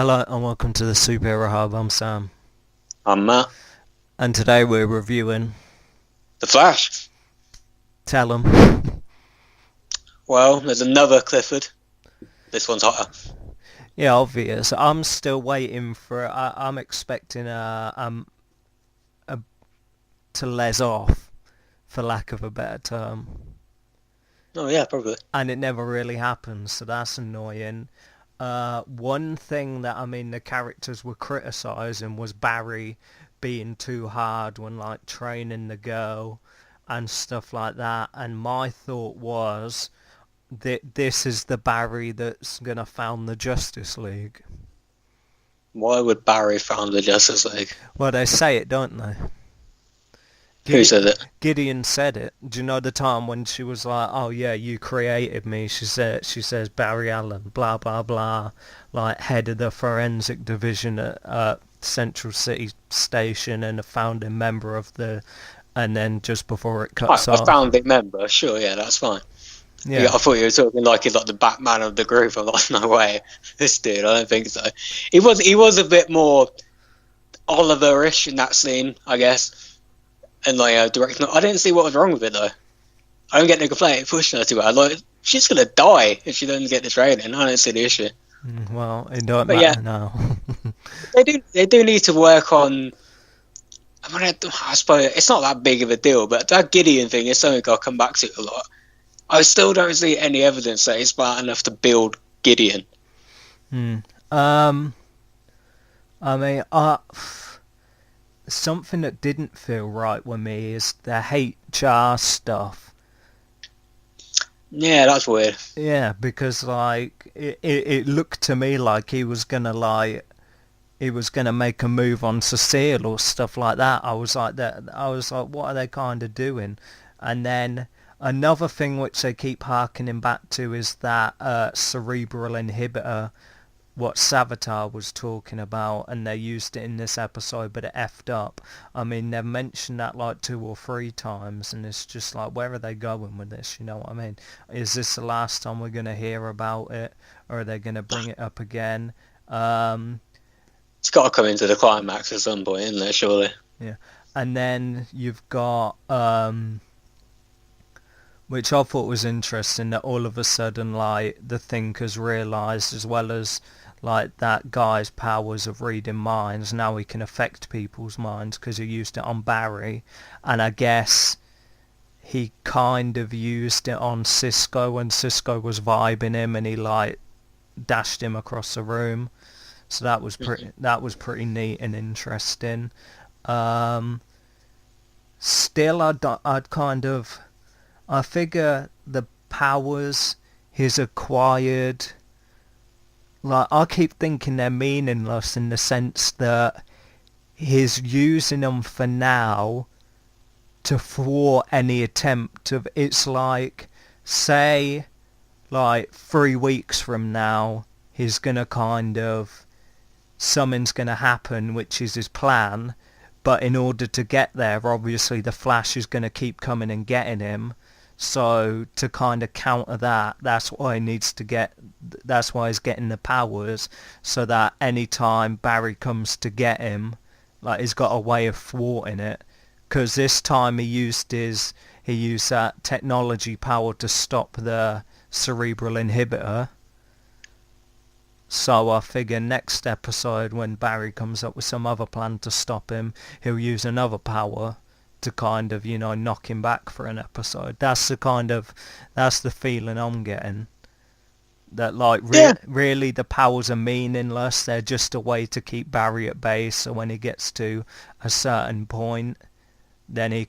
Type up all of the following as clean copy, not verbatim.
Hello and welcome to the Superhero Hub. I'm Sam, I'm Matt. and today we're reviewing The Flash. Tell 'em. Well, there's another Clifford. This one's hotter. Yeah, obvious. I'm still waiting for. I'm expecting a to les off, for lack of a better term, Oh yeah, probably. and it never really happens. So that's annoying. One thing that the characters were criticising was Barry being too hard when like training the girl and stuff like that. And my thought was that this is the Barry that's gonna found the Justice League. Why would Barry found the Justice League? Well, they say it, don't they? Who said it? Gideon said it. Do you know the time when she was like, "Oh yeah, you created me"? She says Barry Allen, blah blah blah, like head of the forensic division at Central City Station and a founding member of the. And then just before it cuts I off, found it member. Sure, yeah, that's fine. Yeah, yeah, I thought you were talking like he's like the Batman of the group. I'm like, no way, this dude. I don't think so. He was a bit more Oliver-ish in that scene, I guess. And like direction. I didn't see what was wrong with it though. I don't get no complaint. It pushed her too hard. Like she's gonna die if she doesn't get the training. I don't see the issue. well, it don't But yeah, matter now. they do need to work on. I mean, I suppose it's not that big of a deal, but that Gideon thing is something I'll come back to a lot. I still don't see any evidence that it's smart enough to build Gideon. Hmm. Um, I mean, something that didn't feel right with me is the HR stuff. Yeah, that's weird. Yeah, because like it looked to me like he was gonna make a move on Cecile or stuff like that. I was like that. I was like, what are they kind of doing? And then another thing which they keep harkening back to is that cerebral inhibitor, what Savitar was talking about, and they used it in this episode, but it effed up. I mean, they've mentioned that like 2 or 3 times, and it's just like, where are they going with this? You know what I mean? Is this the last time we're gonna hear about it, or are they gonna bring it up again? It's got to come into the climax at some point, isn't it? Surely. Yeah, and then you've got which I thought was interesting, that all of a sudden like the Thinkers realised, as well as like that guy's powers of reading minds, now he can affect people's minds because he used it on Barry, and I guess he kind of used it on Cisco when Cisco was vibing him, and he like dashed him across the room. So that was pretty neat and interesting. Um, Still, I figure the powers he's acquired, like I keep thinking they're meaningless in the sense that he's using them for now to thwart any attempt of. It's like, say, like 3 weeks from now, he's gonna kind of something's gonna happen, which is his plan. But in order to get there, obviously the Flash is gonna keep coming and getting him. So to kind of counter that, that's why he needs to get. That's why he's getting the powers, so that any time Barry comes to get him, like he's got a way of thwarting it. Because this time he used that technology power to stop the cerebral inhibitor. So I figure next episode, when Barry comes up with some other plan to stop him, he'll use another power to kind of, knock him back for an episode. That's the feeling I'm getting. That like Yeah. really the powers are meaningless. They're just a way to keep Barry at bay. So when he gets to a certain point, then he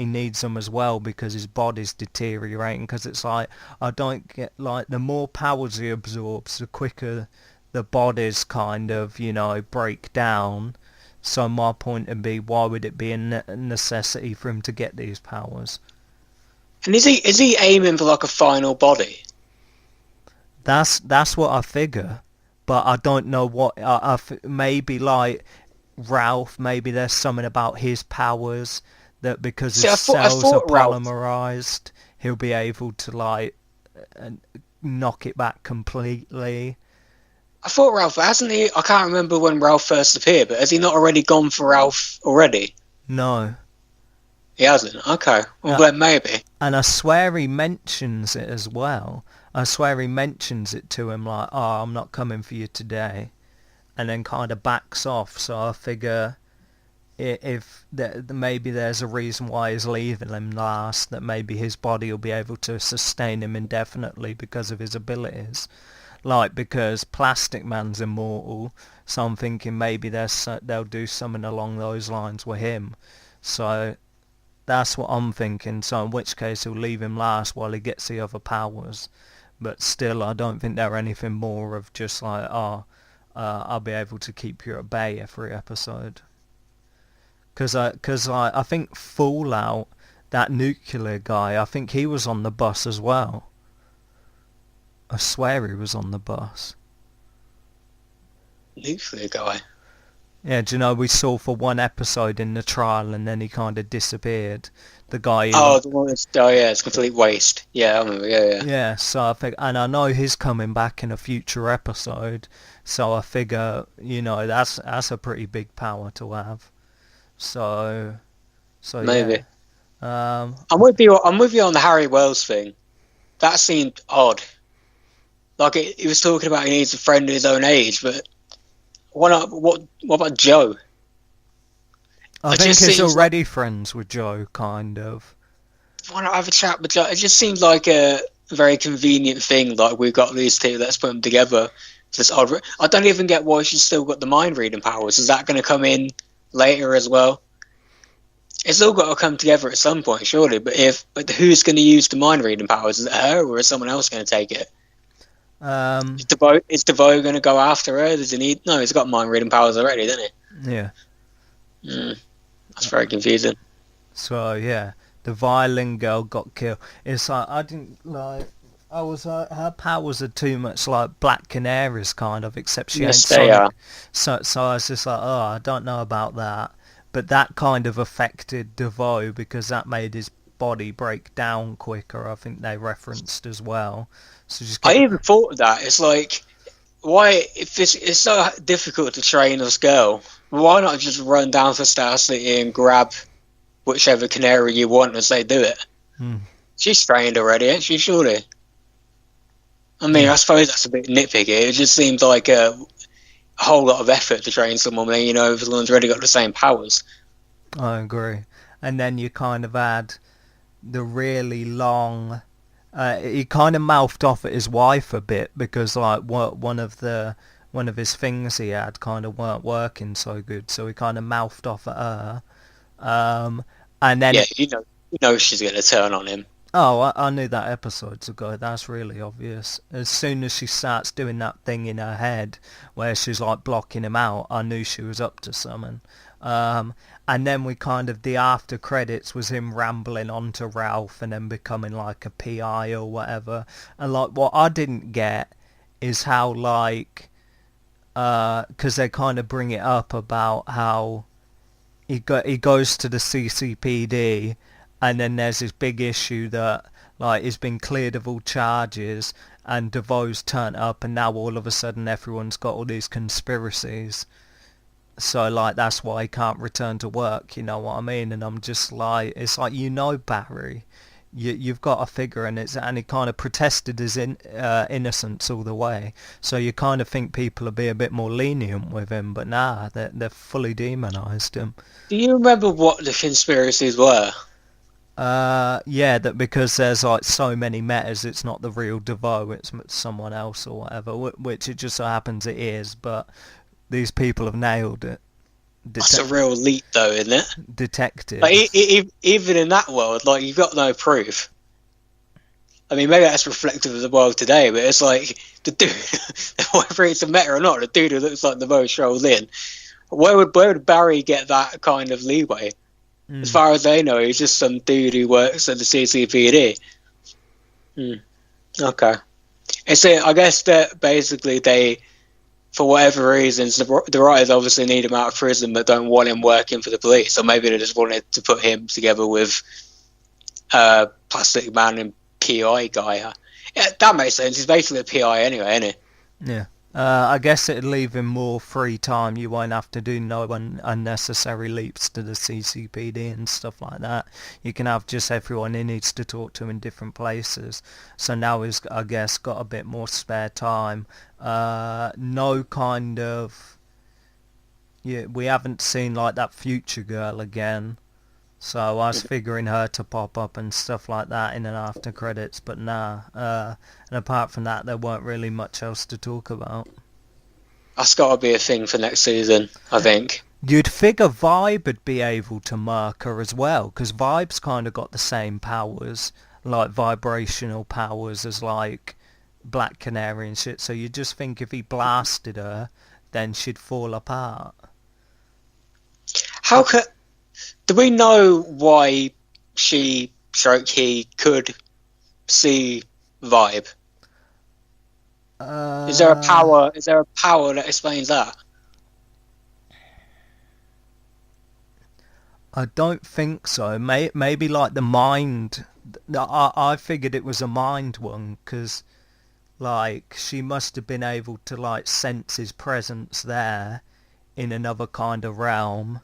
needs them as well because his body's deteriorating. Because it's like, I don't get, like, the more powers he absorbs, the quicker the bodies kind of, break down. So my point would be, why would it be a necessity for him to get these powers? And is he aiming for like a final body? That's what I figure, but I don't know what. Maybe like Ralph, maybe there's something about his powers that because See, his I cells are thought Ralph. polymerized, he'll be able to like uh, knock it back completely. I thought Ralph, hasn't he? I can't remember when Ralph first appeared, but has he not already gone for Ralph already? No. He hasn't? Okay. Well, then maybe. And I swear he mentions it as well. I swear he mentions it to him like, oh, I'm not coming for you today. And then kind of backs off. So I figure if maybe there's a reason why he's leaving him last, that maybe his body will be able to sustain him indefinitely because of his abilities. Like, because Plastic Man's immortal, so I'm thinking maybe they'll do something along those lines with him. So that's what I'm thinking. So in which case he'll leave him last while he gets the other powers. But still, I don't think they're anything more of just like, I'll be able to keep you at bay every episode. Because I think Fallout, that nuclear guy, I think he was on the bus as well. I swear he was on the bus. Nuclear guy? Yeah, do you know, we saw for one episode in the trial and then he kind of disappeared. The guy... the one that's... Oh, yeah, it's complete waste. Yeah, I remember, yeah. Yeah, so I think... And I know he's coming back in a future episode, so I figure, you know, that's a pretty big power to have. So maybe. Yeah. I'm with you on the Harry Wells thing. That seemed odd. Like, he was talking about he needs a friend of his own age, but what about Joe? I think he's already friends with Joe, kind of. Why not have a chat with Joe? It just seemed like a very convenient thing. Like, we've got these two, let's put them together. It's just odd. I don't even get why she's still got the mind reading powers. Is that going to come in later as well? It's all got to come together at some point, surely. But who's going to use the mind reading powers? Is it her, or is someone else going to take it? Is DeVoe going to go after her? Does he need? No, he's got mind reading powers already, doesn't he? Yeah. That's very confusing. So yeah, the violin girl got killed. It's like I didn't like. I was her powers are too much like Black Canary's kind of, except she ain't Sonic. So I was just like, oh, I don't know about that. But that kind of affected DeVoe because that made his body break down quicker. I think they referenced as well. So I even thought of that. It's like, why, if it's so difficult to train this girl, why not just run down to Star City and grab whichever canary you want and say do it? She's trained already, ain't she, surely? I mean, I suppose that's a bit nitpicky. It just seems like a whole lot of effort to train someone when, you know, everyone's already got the same powers. I agree. And then you kind of add the really long... he kind of mouthed off at his wife a bit because, like, one of his things he had kind of weren't working so good, so he kind of mouthed off at her. And then... Yeah, you know she's going to turn on him. Oh, I knew that episodes ago. That's really obvious. As soon as she starts doing that thing in her head where she's like blocking him out, I knew she was up to something. And then we kind of, the after credits was him rambling on to Ralph and then becoming like a PI or whatever. And like what I didn't get is how like, because they kind of bring it up about how he goes to the CCPD. And then there's this big issue that, like, he's been cleared of all charges and DeVoe's turned up and now all of a sudden everyone's got all these conspiracies. So, like, that's why he can't return to work, you know what I mean? And I'm just like, it's like, you know, Barry, you've got a figure and he kind of protested his innocence all the way. So you kind of think people will be a bit more lenient with him, but nah, they've fully demonised him. Do you remember what the conspiracies were? Yeah, that because there's like so many metas, it's not the real DeVoe, it's someone else or whatever, which it just so happens it is, but these people have nailed it. That's a real leap though, isn't it? Detective. Like, even in that world, like, you've got no proof. I mean, maybe that's reflective of the world today, but it's like, the dude, whether it's a meta or not, the dude who looks like DeVoe strolls in. Where would Barry get that kind of leeway? As far as they know, he's just some dude who works at the CCPD. Okay. I guess that basically they, for whatever reasons, the writers obviously need him out of prison but don't want him working for the police. So maybe they just wanted to put him together with Plastic Man and PI guy. Yeah, that makes sense. He's basically a PI anyway, isn't he? Yeah. I guess it'd leave him more free time. You won't have to do no unnecessary leaps to the CCPD and stuff like that. You can have just everyone he needs to talk to in different places. So now he's, I guess, got a bit more spare time. No kind of... Yeah, we haven't seen like that future girl again. So I was figuring her to pop up and stuff like that in and after credits, but nah. And apart from that, there weren't really much else to talk about. That's got to be a thing for next season, I think. You'd figure Vibe would be able to mark her as well, because Vibe's kind of got the same powers, like vibrational powers as like Black Canary and shit. So you just think if he blasted her, then she'd fall apart. How could... Do we know why he could see Vibe? Is there a power? Is there a power that explains that? I don't think so. Maybe like the mind. I figured it was a mind one, because like she must have been able to like sense his presence there in another kind of realm.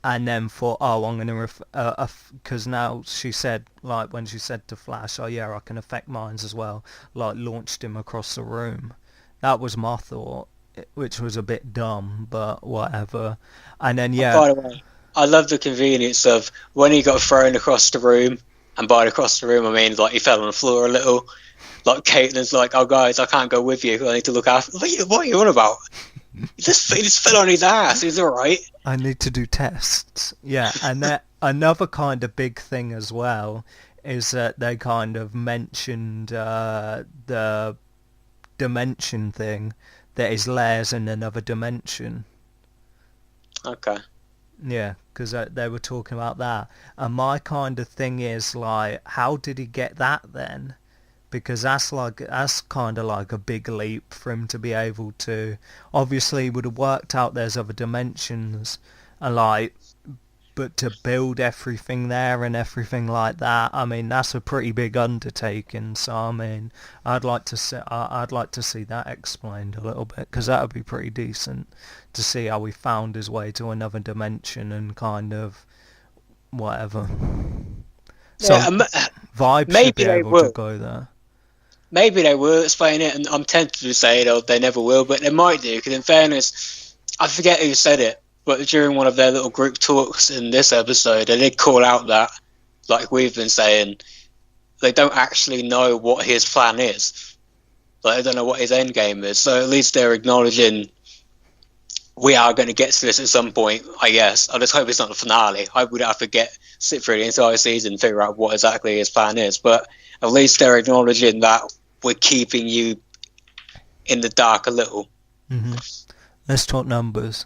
And then thought, oh, I'm going to... Because now she said, like, when she said to Flash, oh, yeah, I can affect minds as well, like, launched him across the room. That was my thought, which was a bit dumb, but whatever. And then, yeah... By the way, I love the convenience of when he got thrown across the room, and by across the room, I mean, like, he fell on the floor a little. Like, Caitlin's like, oh, guys, I can't go with you. I need to look after... What are you on about? He just fell on his ass. He's all right. I need to do tests. Yeah, and that another kind of big thing as well is that they kind of mentioned the dimension thing, that is layers in another dimension. Okay. Yeah, because they were talking about that. And my kind of thing is, like, how did he get that then? Because that's kind of like a big leap for him to be able to... Obviously, he would have worked out there's other dimensions, and like, but to build everything there and everything like that, I mean, that's a pretty big undertaking. So I mean, I'd like to see that explained a little bit, because that would be pretty decent to see how he found his way to another dimension and kind of whatever. So Yeah, Vibe should be able to go there. Maybe they will explain it, and I'm tempted to say they never will, but they might do, because in fairness, I forget who said it, but during one of their little group talks in this episode, they did call out that, like we've been saying, they don't actually know what his plan is. Like, they don't know what his end game is, so at least they're acknowledging we are going to get to this at some point, I guess. I just hope it's not the finale. I would have to sit through the entire season and figure out what exactly his plan is, but at least they're acknowledging that we're keeping you in the dark a little. Mm-hmm. Let's talk numbers.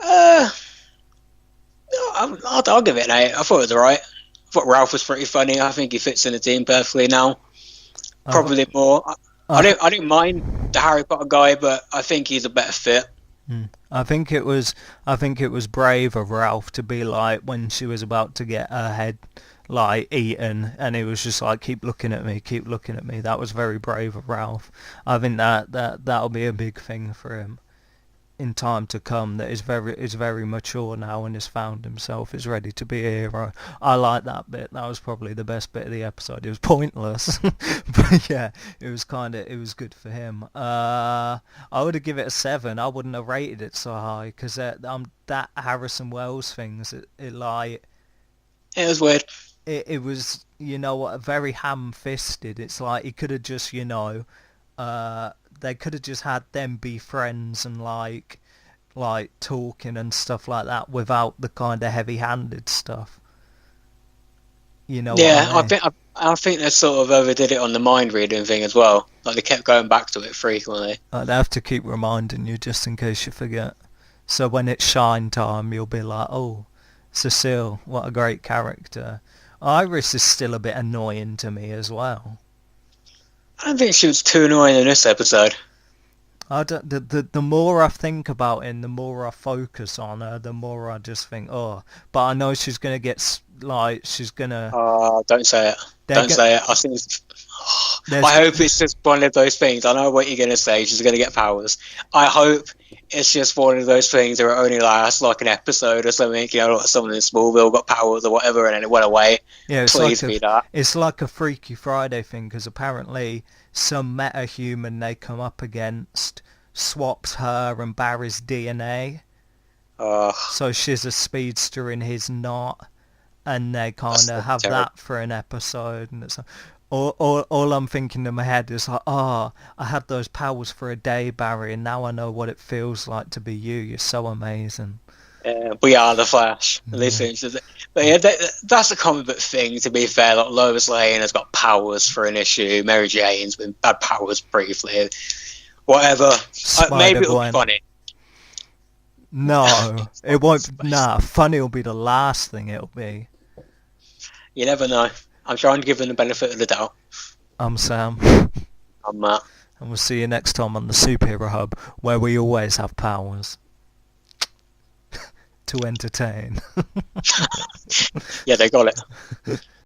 I'll give it an 8. I thought it was alright. I thought Ralph was pretty funny. I think he fits in the team perfectly now. Probably more. I didn't mind the Harry Potter guy, but I think he's a better fit. I think it was brave of Ralph to be like, when she was about to get her head like eaten, and he was just like, keep looking at me. That was very brave of Ralph. I think that'll be a big thing for him in time to come, that is very mature now and has found himself, is ready to be a hero. I like that bit. That was probably the best bit of the episode. It was pointless, but yeah, it was good for him. I would have given it a 7. I wouldn't have rated it so high, because that Harrison Wells things, it was weird. It was, you know what, very ham-fisted. It's like he could have just, you know, they could have just had them be friends and like talking and stuff like that without the kind of heavy-handed stuff. You know? Yeah, what I mean? I think they sort of overdid it on the mind reading thing as well. Like, they kept going back to it frequently. I'd have to keep reminding you just in case you forget. So when it's shine time, you'll be like, oh, Cecile, what a great character. Iris is still a bit annoying to me as well. I don't think she was too annoying in this episode. The more I think about it and the more I focus on her, the more I just think, oh. But I know she's going to get, like, she's going to... Don't say it. Don't say it. I think There's- I hope it's just one of those things. I know what you're going to say. She's going to get powers. I hope it's just one of those things that only lasts like an episode or something. You know, like someone in Smallville got powers or whatever, and then it went away. Yeah, Please be that. It's like a Freaky Friday thing, because apparently some metahuman they come up against swaps her and Barry's DNA. So she's a speedster and he's not. And they kind of have that for an episode. And it's all I'm thinking in my head is like, I had those powers for a day, Barry, and now I know what it feels like to be you. You're so amazing. We are the Flash. But yeah, that's a comic book thing, to be fair. Like Lois Lane has got powers for an issue. Mary Jane's had powers briefly. Whatever. Maybe it'll be funny. No, it won't. Nah, funny will be the last thing it'll be. You never know. I'm trying to give them the benefit of the doubt. I'm Sam. I'm Matt. And we'll see you next time on the Superhero Hub, where we always have powers. To entertain. Yeah, they got it.